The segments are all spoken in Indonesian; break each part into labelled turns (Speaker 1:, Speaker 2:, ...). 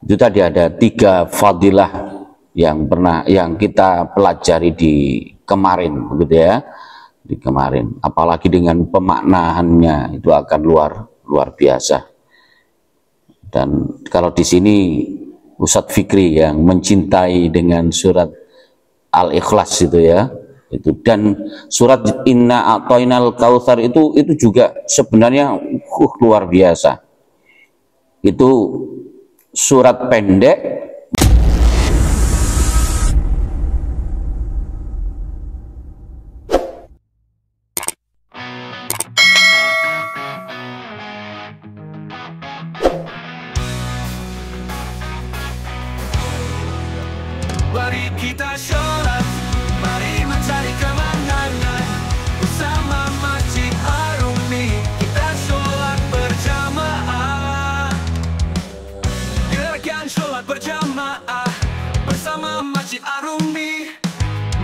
Speaker 1: Itu tadi ada 3 fadilah yang kita pelajari di kemarin, begitu ya, di kemarin. Apalagi dengan pemaknaannya itu akan luar biasa. Dan kalau di sini Ustadz Fikri yang mencintai dengan surat Al-Ikhlas itu ya, itu, dan surat Inna A'thainal Kautsar itu juga sebenarnya luar biasa. Itu surat pendek
Speaker 2: Mari kita sholat, mari mencari kemenangan bersama Masjid Ar-Rumi. Kita sholat berjamaah, gerakan sholat berjamaah bersama Masjid Ar-Rumi,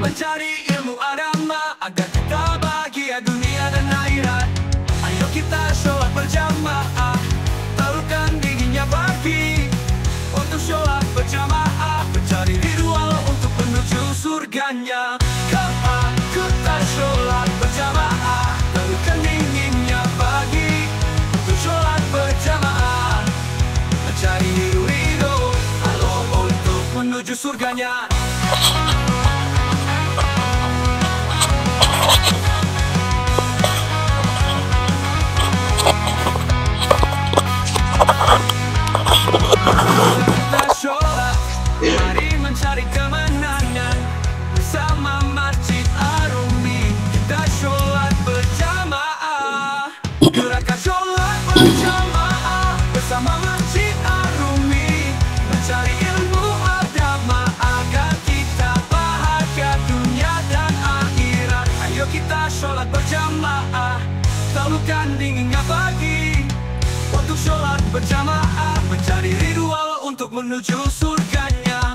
Speaker 2: mencari ilmu agama agar kita bahagia dunia dan akhirat. Ayo kita sholat berjamaah, taruhkan dinginnya pagi untuk sholat berjamaah, mencari ritual untuk menuju surganya. Kita sholat berjamaah, taruhkan dinginnya pagi untuk sholat berjamaah, mencari ridho Allah untuk menuju surganya. Kita sholat, mari mencari kemenangan bersama Masjid Ar-Rumi. Kita sholat berjamaah, gerakan sholat berjamaah bersama Masjid Ar-Rumi, mencari ilmu agama agar kita bahagia dunia dan akhirat. Ayo kita sholat berjamaah, taruhkan dinginnya pagi untuk sholat berjamaah, mencari ritual untuk menuju surganya.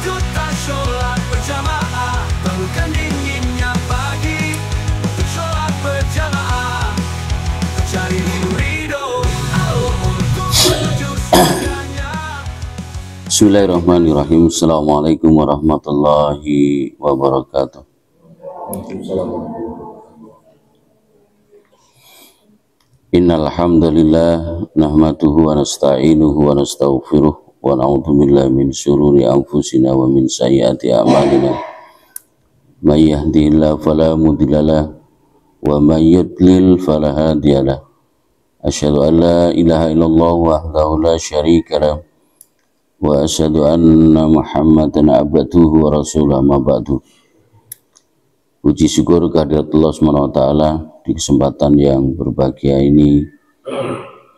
Speaker 2: Kita sholat berjamaah, taruhkan dinginnya pagi untuk sholat berjamaah, mencari ridho Allah untuk menuju surganya.
Speaker 1: Bismillahirrahmanirrahim. Assalamualaikum warahmatullahi wabarakatuh. Innal hamdalillah nahmaduhu wa nasta'inuhu wa nastaghfiruh wa na'udzu billahi min syururi anfusina wa min sayyiati a'malina. May yahdihillahu fala mudhillalah wa may yudlil fala hadiyalah. Asyhadu an la ilaha illallah wahdahu la syarika lah wa asyhadu anna Muhammadan abduhu wa rasuluhu ma ba'du. Puji syukur kehadirat Allah SWT. Di kesempatan yang berbahagia ini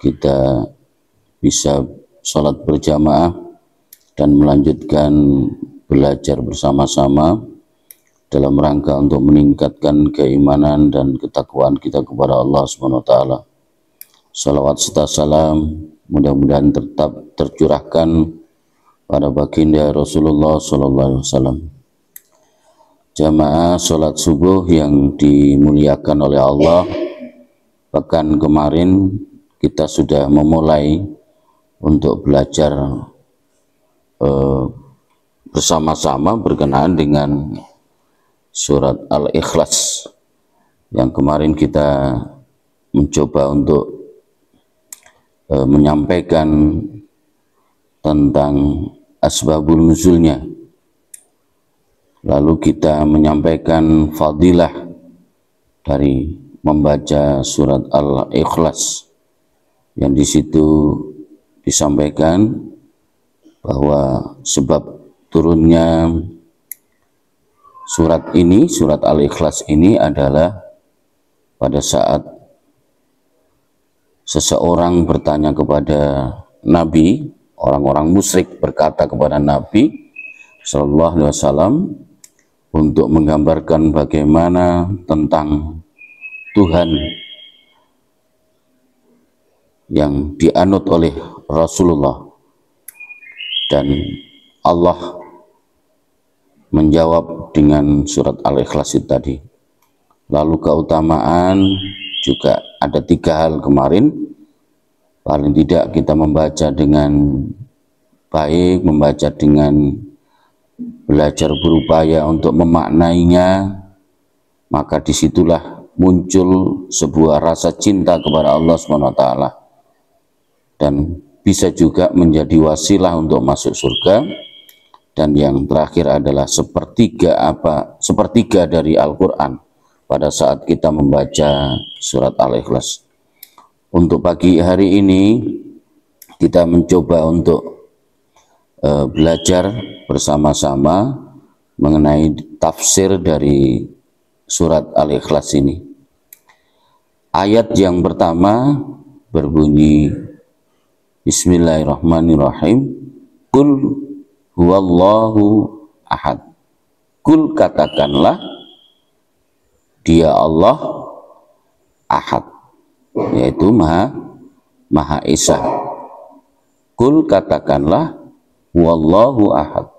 Speaker 1: kita bisa sholat berjamaah dan melanjutkan belajar bersama-sama dalam rangka untuk meningkatkan keimanan dan ketakwaan kita kepada Allah SWT. Salawat serta salam mudah-mudahan tetap tercurahkan pada baginda Rasulullah SAW. Jamaah sholat subuh yang dimuliakan oleh Allah, pekan kemarin kita sudah memulai untuk belajar bersama-sama berkenaan dengan surat Al-Ikhlas yang kemarin kita mencoba untuk menyampaikan tentang asbabun nuzulnya. Lalu kita menyampaikan fadilah dari membaca surat Al-Ikhlas, yang di situ disampaikan bahwa sebab turunnya surat ini, surat Al-Ikhlas ini adalah pada saat seseorang bertanya kepada Nabi, orang-orang musyrik berkata kepada Nabi Sallallahu Alaihi Wasallam untuk menggambarkan bagaimana tentang Tuhan yang dianut oleh Rasulullah, dan Allah menjawab dengan surat Al-Ikhlas itu tadi. Lalu keutamaan juga ada 3 hal kemarin. Paling tidak kita membaca dengan baik, membaca dengan belajar berupaya untuk memaknainya, maka disitulah muncul sebuah rasa cinta kepada Allah SWT, dan bisa juga menjadi wasilah untuk masuk surga. Dan yang terakhir adalah sepertiga dari Al-Quran pada saat kita membaca surat Al-Ikhlas. Untuk pagi hari ini kita mencoba untuk belajar bersama-sama mengenai tafsir dari surat Al-Ikhlas ini. Ayat yang pertama berbunyi, Bismillahirrahmanirrahim. Qul huwallahu ahad. Qul, katakanlah, Dia Allah ahad, yaitu Maha Esa. Qul, katakanlah, huwallahu ahad.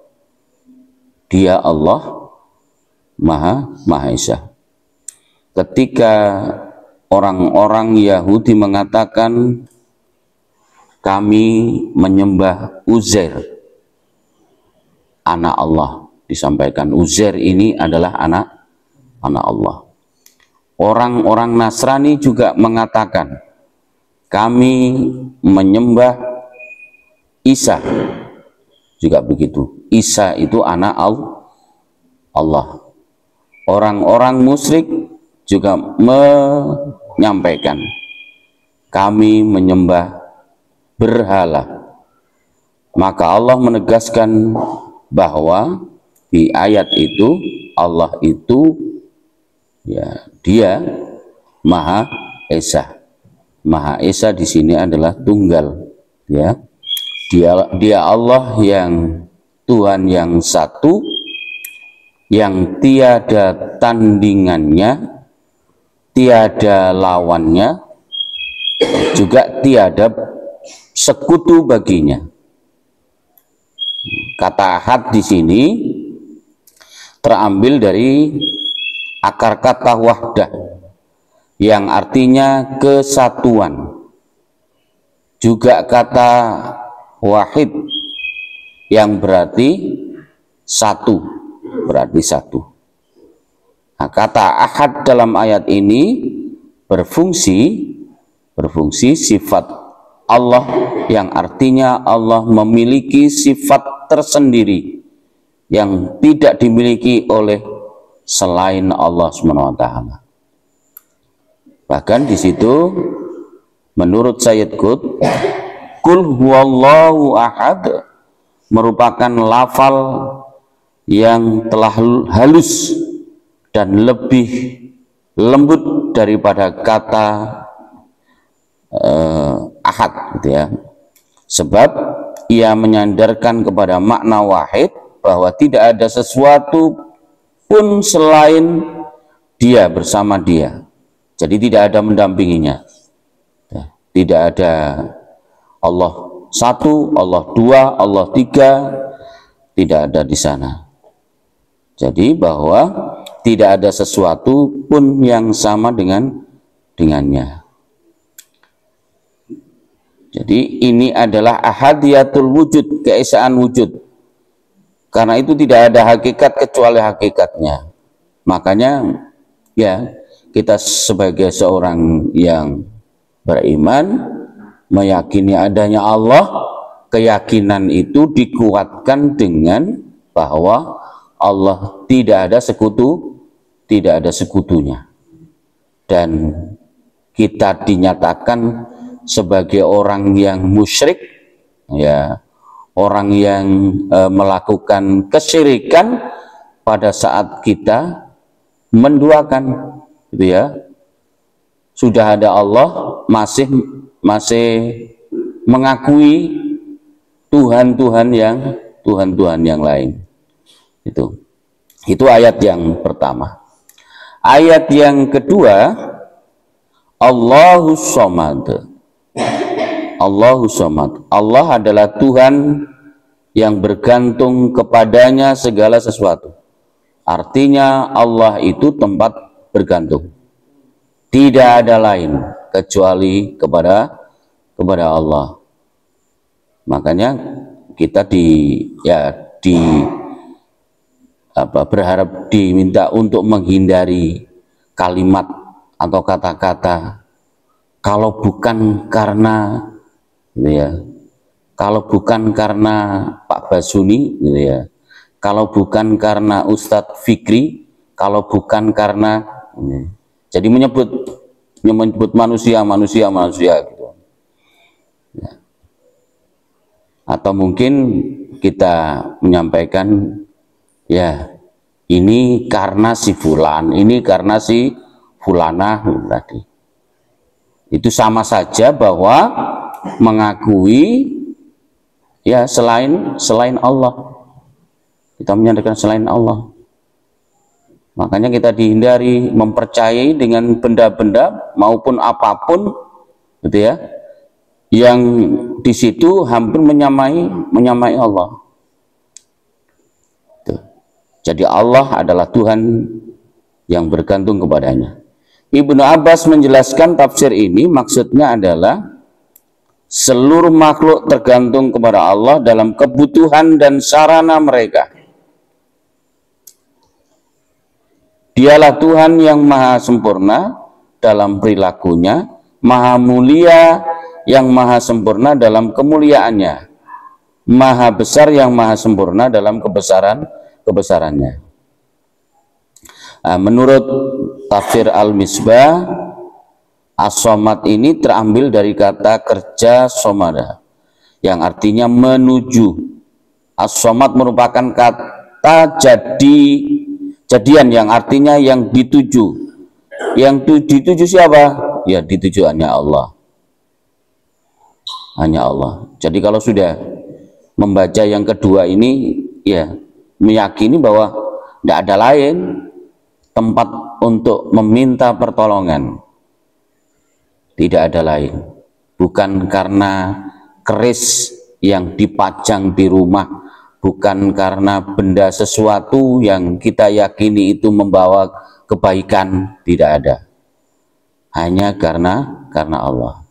Speaker 1: Dia Allah Maha Esa. Ketika orang-orang Yahudi mengatakan kami menyembah Uzair, anak Allah, disampaikan Uzair ini adalah anak Allah. Orang-orang Nasrani juga mengatakan kami menyembah Isa, juga begitu. Isa itu anak Allah. Orang-orang musyrik juga menyampaikan kami menyembah berhala. Maka Allah menegaskan bahwa di ayat itu Allah itu, ya, Dia Maha Esa. Maha Esa di sini adalah tunggal, ya. Dia Allah yang Tuhan yang satu, yang tiada tandingannya, tiada lawannya, juga tiada sekutu baginya. Kata ahad di sini terambil dari akar kata wahdah yang artinya kesatuan. Juga kata wahid yang berarti satu, berarti satu. Nah, kata ahad dalam ayat ini berfungsi sifat Allah, yang artinya Allah memiliki sifat tersendiri yang tidak dimiliki oleh selain Allah SWT. Bahkan di situ menurut Sayyid Qutb, Qul huwallahu ahad merupakan lafal yang telah halus dan lebih lembut daripada kata ahad, gitu ya. Sebab ia menyandarkan kepada makna wahid, bahwa tidak ada sesuatu pun selain Dia bersama Dia. Jadi tidak ada mendampinginya. Tidak ada Allah satu, Allah dua, Allah tiga, tidak ada di sana. Jadi bahwa tidak ada sesuatu pun yang sama dengannya. Jadi ini adalah ahadiyatul wujud, keesaan wujud. Karena itu tidak ada hakikat kecuali hakikatnya. Makanya ya, kita sebagai seorang yang beriman meyakini adanya Allah, keyakinan itu dikuatkan dengan bahwa Allah tidak ada sekutunya. Dan kita dinyatakan sebagai orang yang musyrik, ya, orang yang melakukan kesyirikan pada saat kita menduakan, gitu ya. Sudah ada Allah, masih mengakui Tuhan-Tuhan yang lain. Itu ayat yang pertama. Ayat yang kedua, Allahus Somad. Allahus Somad. Allah adalah Tuhan yang bergantung kepadanya segala sesuatu. Artinya Allah itu tempat bergantung. Tidak ada lain kecuali kepada Allah. Makanya kita berharap diminta untuk menghindari kalimat atau kata-kata kalau bukan karena gitu ya, kalau bukan karena Pak Basuni gitu ya, kalau bukan karena Ustadz Fikri, kalau bukan karena jadi menyebut manusia gitu ya. Atau mungkin kita menyampaikan ya ini karena si fulan, ini karena si fulanah tadi. Itu sama saja bahwa mengakui ya selain Allah. Kita menyandarkan selain Allah. Makanya kita dihindari mempercayai dengan benda-benda maupun apapun gitu ya, yang di situ hampir menyamai Allah. Tuh. Jadi Allah adalah Tuhan yang bergantung kepadanya. Ibnu Abbas menjelaskan tafsir ini maksudnya adalah seluruh makhluk tergantung kepada Allah dalam kebutuhan dan sarana mereka. Dialah Tuhan yang maha sempurna dalam perilakunya, maha mulia yang maha sempurna dalam kemuliaannya, maha besar yang maha sempurna dalam kebesarannya. Menurut tafsir Al-Misbah, As-Somad ini terambil dari kata kerja somada yang artinya menuju. As-Somad merupakan kata jadian yang artinya yang dituju. Yang dituju siapa? Ya dituju hanya Allah. Hanya Allah. Jadi kalau sudah membaca yang kedua ini ya meyakini bahwa tidak ada lain tempat untuk meminta pertolongan. Tidak ada lain. Bukan karena keris yang dipajang di rumah, bukan karena benda sesuatu yang kita yakini itu membawa kebaikan, tidak ada. Hanya karena Allah.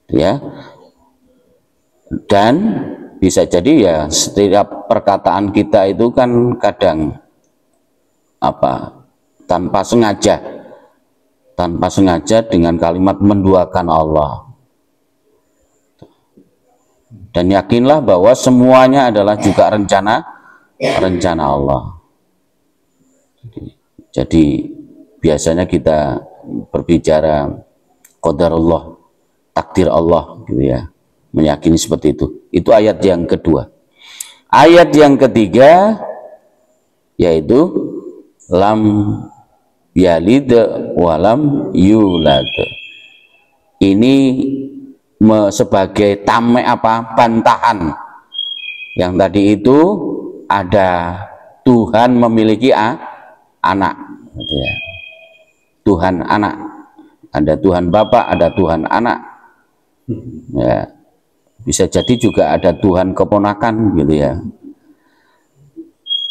Speaker 1: Ya. Dan bisa jadi ya setiap perkataan kita itu kan kadang tanpa sengaja dengan kalimat menduakan Allah. Dan yakinlah bahwa semuanya adalah juga rencana Allah. Jadi biasanya kita berbicara qadarullah, takdir Allah gitu ya, meyakini seperti itu. Itu ayat yang kedua. Ayat yang ketiga yaitu lam yalid walam yulad. Ini sebagai bantahan yang tadi itu ada Tuhan memiliki anak gitu ya. Tuhan anak, ada Tuhan Bapa, ada Tuhan anak ya. Bisa jadi juga ada Tuhan keponakan gitu ya,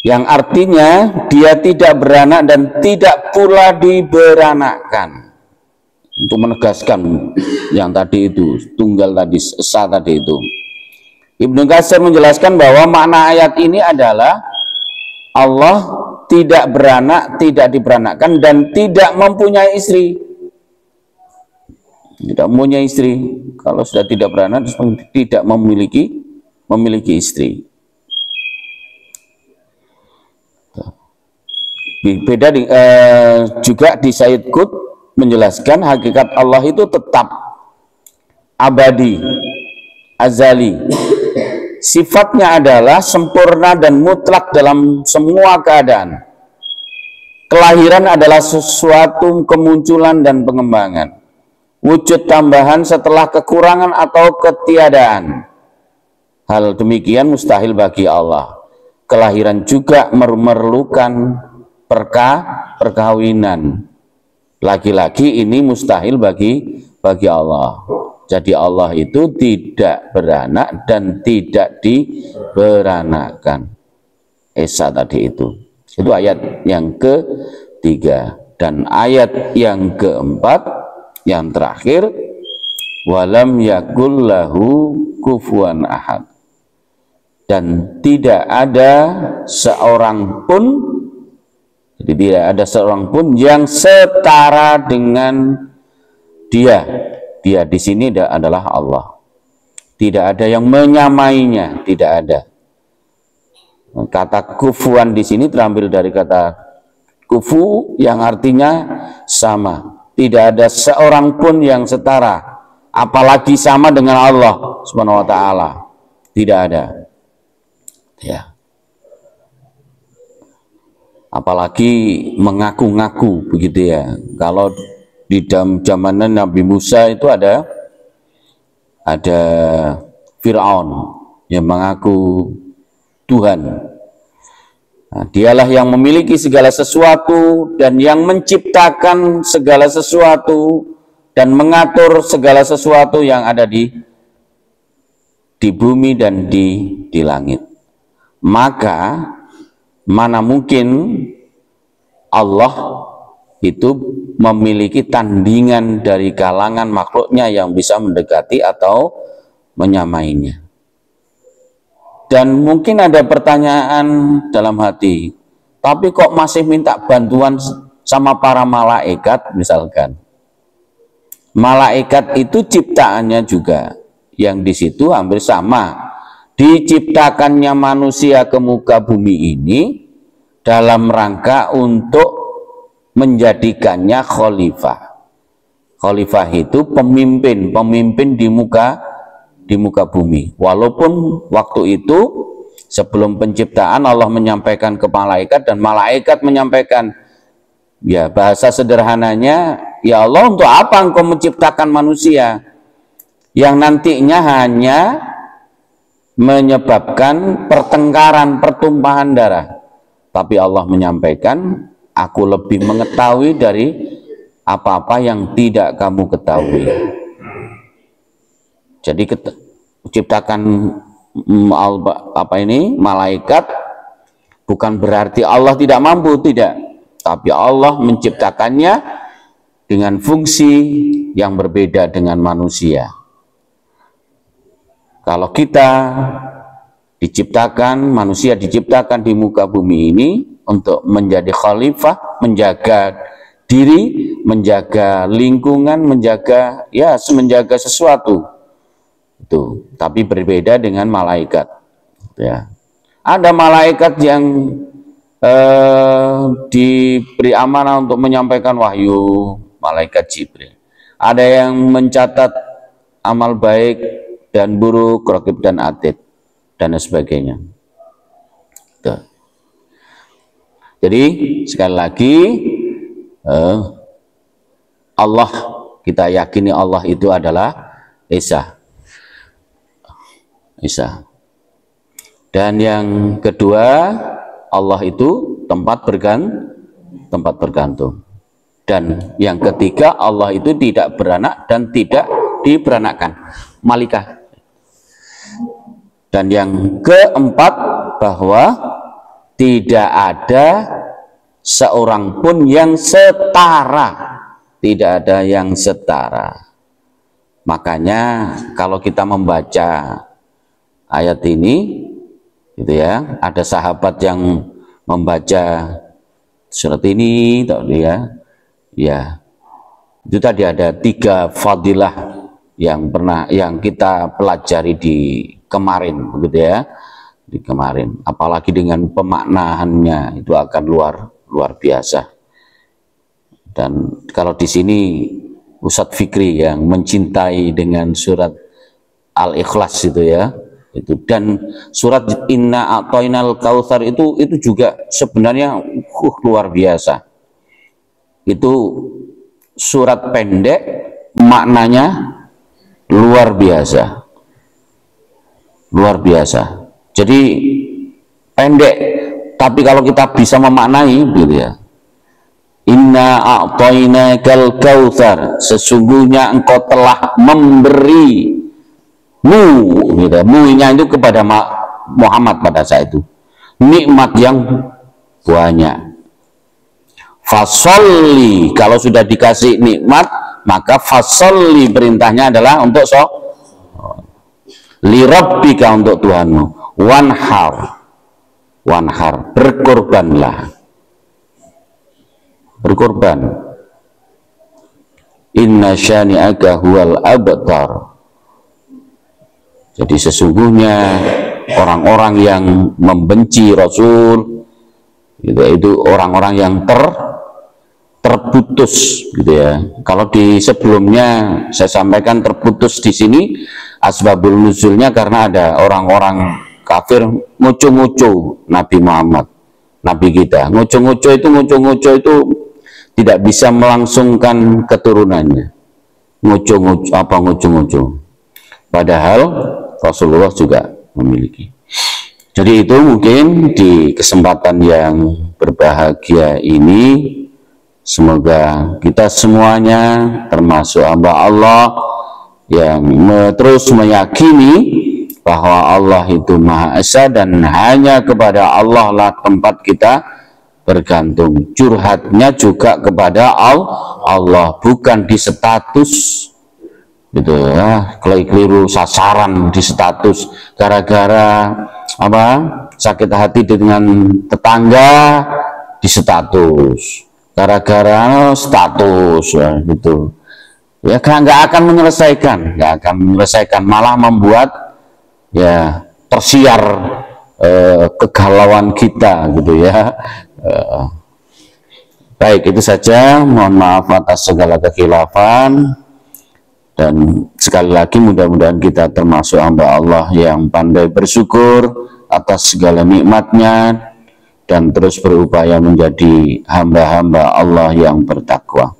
Speaker 1: yang artinya dia tidak beranak dan tidak pula diberanakkan. Untuk menegaskan yang tadi itu, tunggal tadi, esa tadi itu. Ibnu Katsir menjelaskan bahwa makna ayat ini adalah Allah tidak beranak, tidak diberanakkan, dan tidak mempunyai istri. Tidak mempunyai istri. Kalau sudah tidak beranak, tidak memiliki istri. Beda juga di Sayyid Qutb menjelaskan hakikat Allah itu tetap abadi, azali. Sifatnya adalah sempurna dan mutlak dalam semua keadaan. Kelahiran adalah sesuatu kemunculan dan pengembangan, wujud tambahan setelah kekurangan atau ketiadaan. Hal demikian mustahil bagi Allah. Kelahiran juga memerlukan perkawinan. Laki-laki ini mustahil bagi Allah. Jadi Allah itu tidak beranak dan tidak diberanakkan. Esa tadi itu ayat yang ketiga. Dan ayat yang keempat, yang terakhir, walam yakul lahu kufuwan ahad. dan tidak ada seorang pun, jadi tidak ada seorang pun yang setara dengan dia. Dia di sini adalah Allah. Tidak ada yang menyamainya, tidak ada. Kata kufuan di sini terambil dari kata kufu yang artinya sama. Tidak ada seorang pun yang setara, apalagi sama dengan Allah Subhanahu wa taala. Tidak ada. Ya. Apalagi mengaku-ngaku begitu ya. Kalau di zaman Nabi Musa itu ada Fir'aun yang mengaku Tuhan. Nah, dialah yang memiliki segala sesuatu dan yang menciptakan segala sesuatu dan mengatur segala sesuatu yang ada di bumi dan di langit. Maka mana mungkin Allah itu memiliki tandingan dari kalangan makhluknya yang bisa mendekati atau menyamainya. Dan mungkin ada pertanyaan dalam hati, tapi kok masih minta bantuan sama para malaikat misalkan. Malaikat itu ciptaannya juga yang di situ hampir sama. Diciptakannya manusia ke muka bumi ini dalam rangka untuk menjadikannya khalifah. Khalifah itu pemimpin di muka bumi. Walaupun waktu itu sebelum penciptaan Allah menyampaikan ke malaikat dan malaikat menyampaikan, ya bahasa sederhananya, ya Allah, untuk apa engkau menciptakan manusia yang nantinya hanya menyebabkan pertengkaran, pertumpahan darah. Tapi Allah menyampaikan, aku lebih mengetahui dari apa-apa yang tidak kamu ketahui. Jadi ciptakan malaikat bukan berarti Allah tidak mampu, tidak. Tapi Allah menciptakannya dengan fungsi yang berbeda dengan manusia. Kalau kita manusia diciptakan di muka bumi ini untuk menjadi khalifah, menjaga diri, menjaga lingkungan, menjaga sesuatu. Itu, tapi berbeda dengan malaikat. Ya. Ada malaikat yang diberi amanah untuk menyampaikan wahyu, malaikat Jibril. Ada yang mencatat amal baik dan buruk, raqib dan atid, dan sebagainya. Tuh. Jadi sekali lagi Allah, kita yakini Allah itu adalah Esa. Dan yang kedua, Allah itu tempat bergantung. Dan yang ketiga, Allah itu tidak beranak dan tidak diberanakkan, Malikah. Dan yang keempat, bahwa tidak ada seorang pun yang setara. Tidak ada yang setara. Makanya kalau kita membaca ayat ini, gitu ya, ada sahabat yang membaca surat ini, ya, itu tadi ada 3 fadilah yang kita pelajari di kemarin, begitu ya, di kemarin. Apalagi dengan pemaknaannya itu akan luar biasa. Dan kalau di sini Ustadz Fikri yang mencintai dengan surat Al-Ikhlas itu ya, itu, dan surat Inna A'thainal Kautsar itu juga sebenarnya luar biasa. Itu surat pendek, maknanya luar biasa. Jadi pendek, tapi kalau kita bisa memaknai gitu ya, Inna a'thainakal kautsar, sesungguhnya engkau telah memberi gitu. Mu-nya itu kepada Muhammad pada saat itu nikmat yang banyak. Fasolli, kalau sudah dikasih nikmat maka fasolli, perintahnya adalah untuk lirabbika, untuk Tuhanmu. wanhar, berkorbanlah, berkorban. Inna syani'aka huwal abtar. Jadi sesungguhnya orang-orang yang membenci Rasul itu orang-orang yang terputus gitu ya. Kalau di sebelumnya saya sampaikan terputus di sini asbabul nuzulnya karena ada orang-orang kafir ngucu-ngucu Nabi Muhammad, Nabi kita. Ngucu-ngucu itu tidak bisa melangsungkan keturunannya. Ngucu-ngucu. Padahal Rasulullah juga memiliki. Jadi itu mungkin di kesempatan yang berbahagia ini, semoga kita semuanya termasuk hamba Allah yang terus meyakini bahwa Allah itu Maha Esa dan hanya kepada Allah lah tempat kita bergantung. Curhatnya juga kepada Allah, bukan di status gitu ya, keliru sasaran di status gara-gara apa sakit hati dengan tetangga di status, gara-gara status ya, gitu ya, nggak akan menyelesaikan, malah membuat ya tersiar kegalauan kita gitu ya. Baik, itu saja, mohon maaf atas segala kekhilafan. Dan sekali lagi mudah-mudahan kita termasuk hamba Allah yang pandai bersyukur atas segala nikmatnya dan terus berupaya menjadi hamba-hamba Allah yang bertakwa.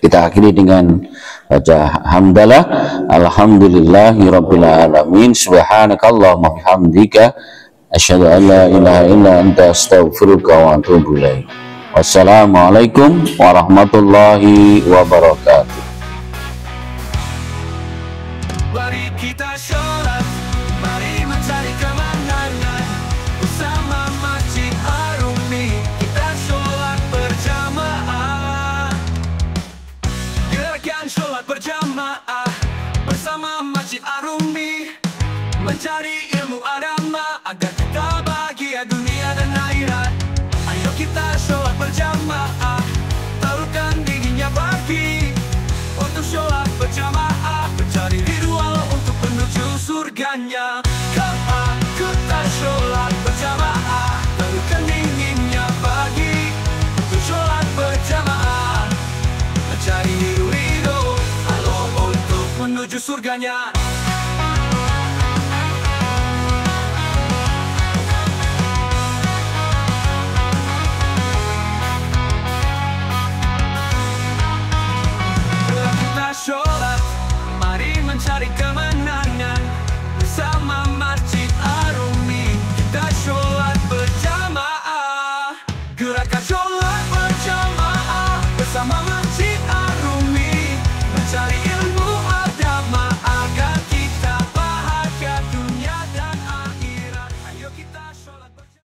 Speaker 1: Kita akhiri dengan baca hamdalah, alhamdulillahirabbil alamin, subhanakallahumma bihamdika asyhadu an la ilaha illa anta astaghfiruka wa atubu ilaik. Wassalamualaikum warahmatullahi wabarakatuh.
Speaker 2: Mari kita sholat, mari mencari kemenangan bersama Masjid Ar-Rumi. Kita sholat berjamaah, gerakan sholat berjamaah bersama Masjid Ar-Rumi, mencari ilmu agama agar kita bahagia dunia dan akhirat. Ayo kita sholat berjamaah, taruhkan dinginnya pagi untuk sholat berjamaah, mencari ridwan untuk menuju surganya. Kita sholat berjamaah, taruhkan dinginnya pagi untuk sholat berjamaah, mencari ridho Allah untuk menuju surganya.